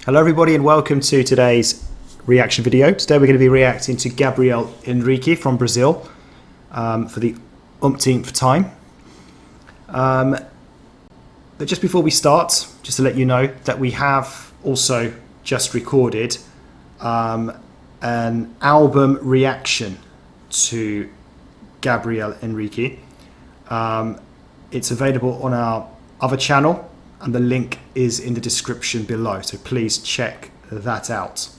Hello everybody and welcome to today's reaction video. Today we're going to be reacting to Gabriel Henrique from Brazil for the umpteenth time. But just before we start, just to let you know that we have also just recorded an album reaction to Gabriel Henrique. It's available on our other channel and the link is in the description below, so please check that out.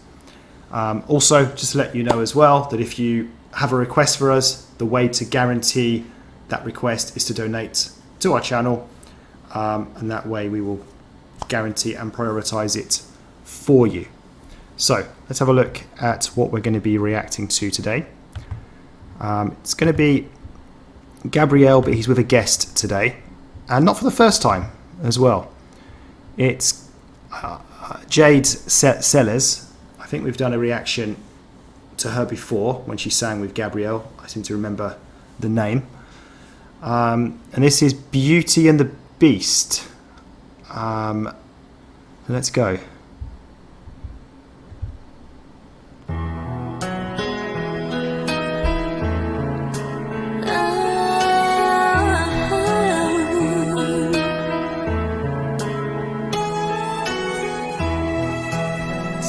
Also, just to let you know as well that if you have a request for us, the way to guarantee that request is to donate to our channel, and that way we will guarantee and prioritize it for you. So let's have a look at what we're going to be reacting to today. It's going to be Gabriel, but he's with a guest today, and not for the first time as well. It's Jade Salles. I think we've done a reaction to her before when she sang with Gabriel. I seem to remember the name. And this is Beauty and the Beast. Let's go.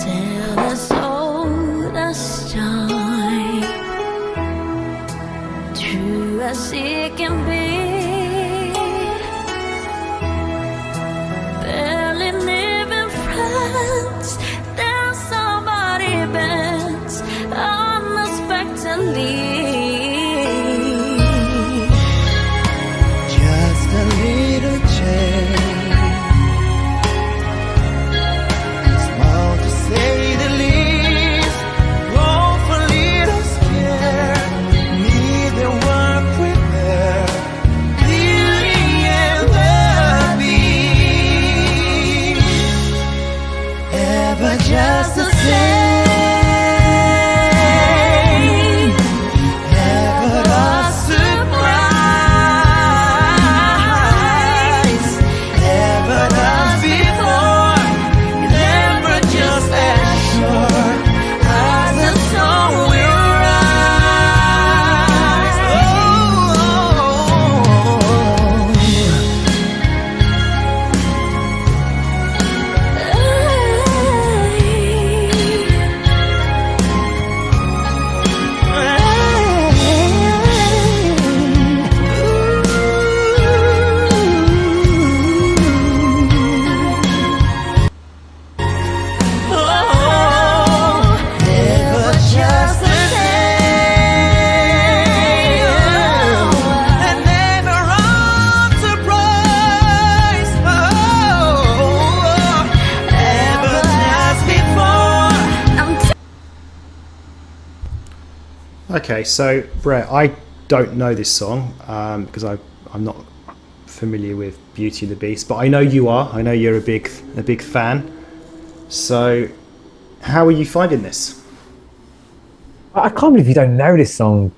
Tell us all the story, true as it can be. Barely living friends, then somebody bends unexpectedly. Just a little change. Say the least, woefully scared. Neither were prepared. Beauty and the Beast, ever just the same. Never a surprise. Ever as before. Never just as sure as the sun will rise. Never just the same, and never a surprise. Ever as before. Okay, so Brett, I don't know this song because I'm not familiar with Beauty and the Beast, but I know you are. I know you're a big fan. So, how are you finding this? I can't believe you don't know this song,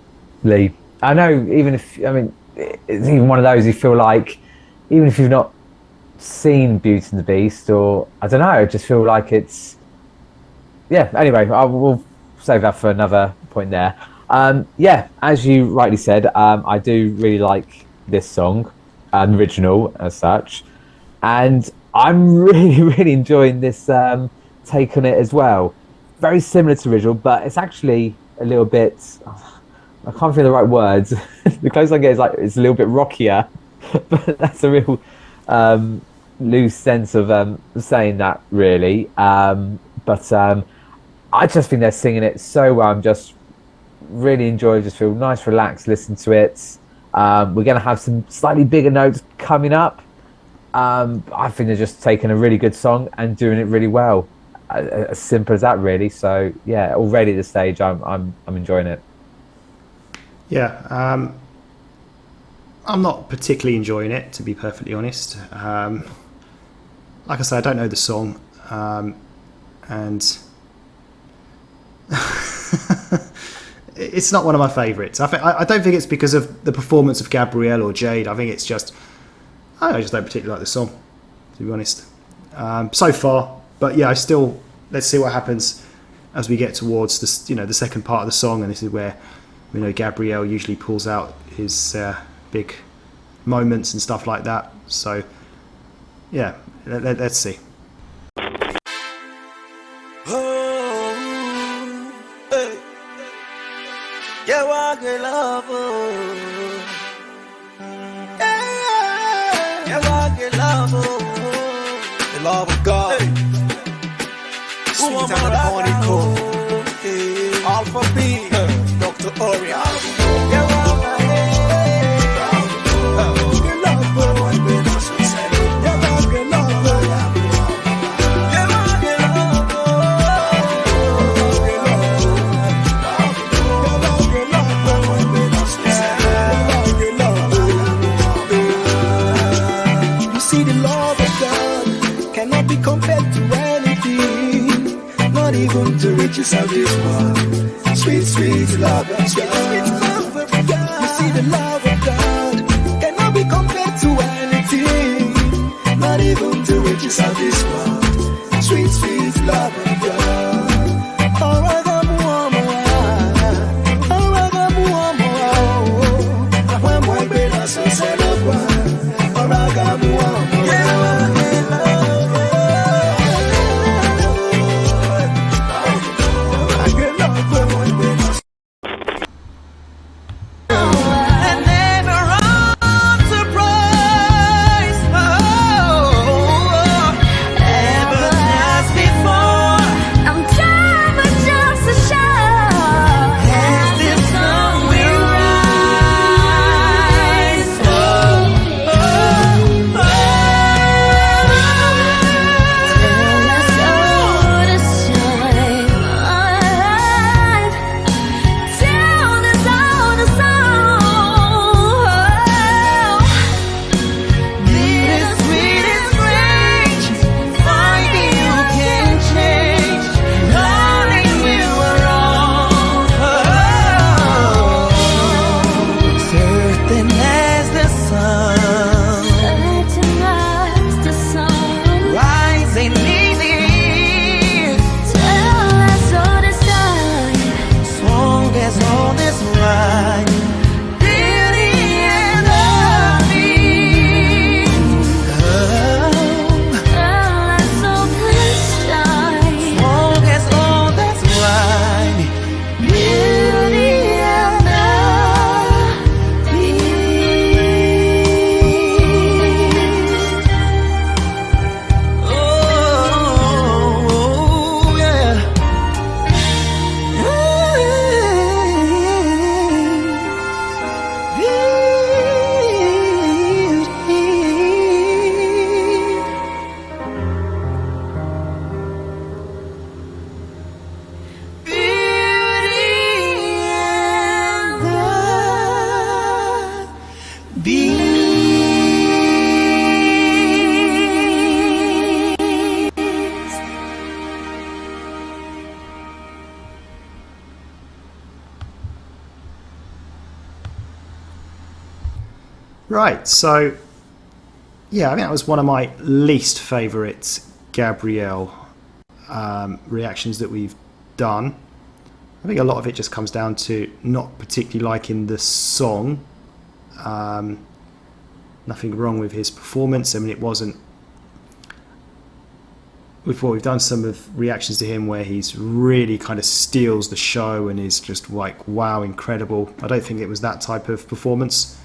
Lee. I know, even if, I mean, it's even one of those you feel like, even if you've not seen Beauty and the Beast, or I don't know, I just feel like it's, yeah, anyway, we'll save that for another point there. Yeah, as you rightly said, I do really like this song, original as such, and I'm really enjoying this take on it as well. Very similar to original, but it's actually a little bit, I can't feel the right words. The closest I get is like it's a little bit rockier, but that's a real loose sense of saying that really. But I just think they're singing it so well. I'm just really enjoying, just feel nice, relaxed, listen to it. We're going to have some slightly bigger notes coming up. I think they're just taking a really good song and doing it really well. As simple as that, really. So yeah, already at this stage, I'm enjoying it. Yeah, I'm not particularly enjoying it, to be perfectly honest. Like I say, I don't know the song, and it's not one of my favourites. I don't think it's because of the performance of Gabriel or Jade. I think it's just I just don't particularly like the song, to be honest. So far, But yeah, let's see what happens as we get towards this, the second part of the song, and this is where Gabriel usually pulls out his big moments and stuff like that. So yeah, let's see. Oh, hey. Yeah, walk in love. Yeah, walk in love. The love of God. Hey. Sweet and the honey cold. Alpha B. Dr. ORIA. Yeah, walk in love. See the love of God cannot be compared to anything, not even to riches of this world. Sweet, sweet love of God. You see the love of God cannot be compared to anything, not even to riches of this world. Sweet, sweet love of God. Right, so yeah, I think that was one of my least favourite Gabriel reactions that we've done. I think a lot of it just comes down to not particularly liking the song. Nothing wrong with his performance. I mean, it wasn't. We've done some of reactions to him where he's really kind of steals the show and is just like, wow, incredible. I don't think it was that type of performance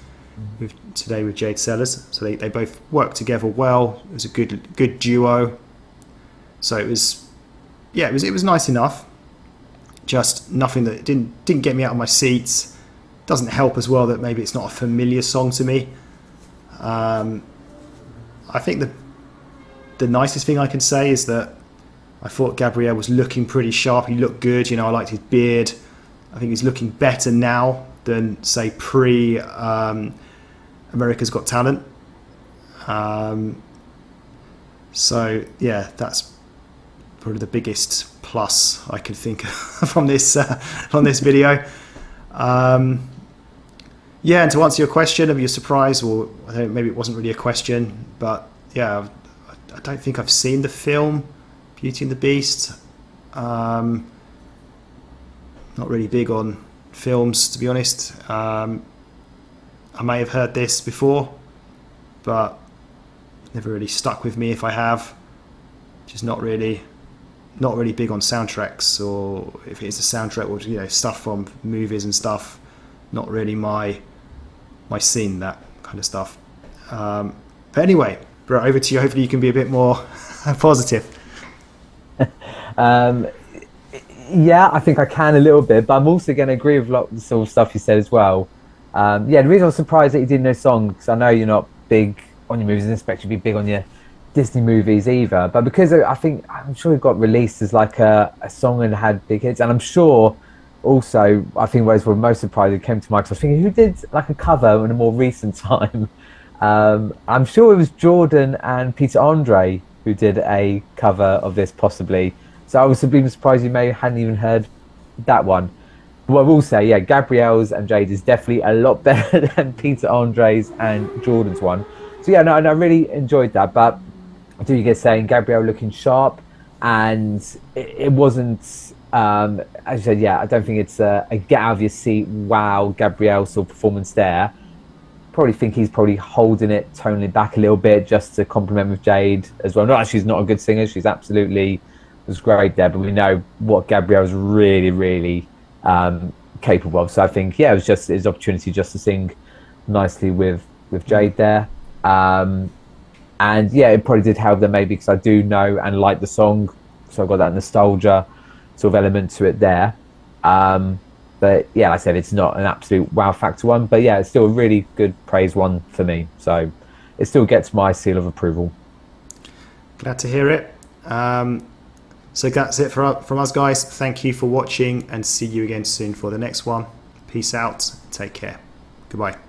today with Jade Salles. So they both worked together well. It was a good duo. So it was nice enough. Just nothing that didn't get me out of my seats. Doesn't help as well that maybe it's not a familiar song to me. I think the nicest thing I can say is that I thought Gabriel was looking pretty sharp. He looked good. I liked his beard. I think he's looking better now than, say, pre America's Got Talent. So yeah, that's probably the biggest plus I can think of from this video. Yeah, and to answer your question of your surprise, or I think maybe it wasn't really a question, but yeah, I don't think I've seen the film Beauty and the Beast. Not really big on films, to be honest. I may have heard this before, but never really stuck with me if I have. Just not really big on soundtracks, or if it's a soundtrack or, you know, stuff from movies and stuff. Not really my scene, that kind of stuff. But anyway, bro, over to you. Hopefully you can be a bit more positive. Yeah, I think I can a little bit, but I'm also going to agree with a lot of the sort of stuff you said as well. Yeah, the reason I was surprised that you didn't know songs, because I know you're not big on your movies, and expect you to be big on your Disney movies either. But because I'm sure it got released as like a song and had big hits, and I'm sure also, I think what was most surprised, it came to mind, because I was thinking, who did like a cover in a more recent time? I'm sure it was Jordan and Peter Andre who did a cover of this, possibly. So I was even surprised you hadn't even heard that one. What I will say, yeah, Gabrielle's and Jade is definitely a lot better than Peter Andre's and Jordan's one. So yeah, no, I really enjoyed that. But I do get saying Gabrielle looking sharp, and it wasn't, as you said, yeah, I don't think it's a get out of your seat, wow, Gabrielle sort of performance there. Probably think he's probably holding it, toning it back a little bit just to compliment with Jade as well. Not that she's not a good singer, she's absolutely was great there, but we know what Gabrielle's really, really capable of. So I think, yeah, it was just his opportunity just to sing nicely with Jade there. And yeah, it probably did help them maybe because I do know and like the song, so I got that nostalgia sort of element to it there. But yeah, like I said, it's not an absolute wow factor one, but yeah, it's still a really good praise one for me. So it still gets my seal of approval. Glad to hear it. So that's it from us, guys. Thank you for watching, and see you again soon for the next one. Peace out. Take care. Goodbye.